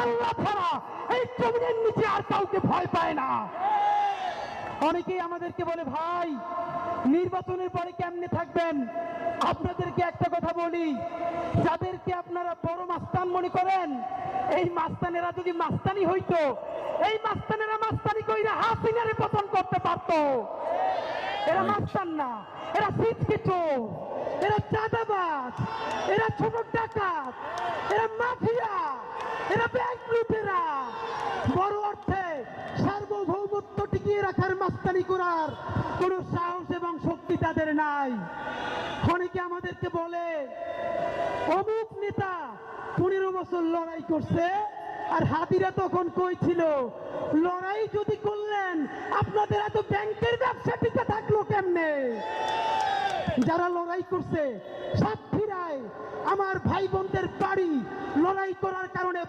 আল্লাহ ছাড়া এই জমিনের নিচে আর কাউকে ভয় পায় না। অনেকেই আমাদেরকে বলে, ভাই নির্বাচনের পরে কেমনে থাকবেন? আপনাদেরকে একটা কথা বলি, যাদেরকে আপনারা বড় মাস্তান মনে করেন, এই মাস্তানেরা যদি মাস্তানি হইতো, এই মাস্তানেরা মাস্তানি কইরা হাসিনারে পতন করতে পারতো। এরা মাস্তান না, এরা সিটকে চোর, এরা চাঁদাবাজ, এরা ছোট ডাকাত, এরা মাফিয়া, এরা ব্যাংক লুটেরা। বড় অর্থে সার্বভৌমত্ব টিকিয়ে রাখার মাস্তানি করার কোন সাহস এবং শক্তি তাদের নাই। অনেকে আমাদেরকে বলে, অমুক নেতা 15 বছর লড়াই করছে, আর হাতিরা তখন কই ছিল? লড়াই যদি করলেন, আপনাদের এত ব্যাংকের ব্যবসা টিকে থাকলো কেমনে? যারা লড়াই করছে, সাতক্ষীরায় আমার ভাই বোনদের বাড়ি লড়াই করার কারণে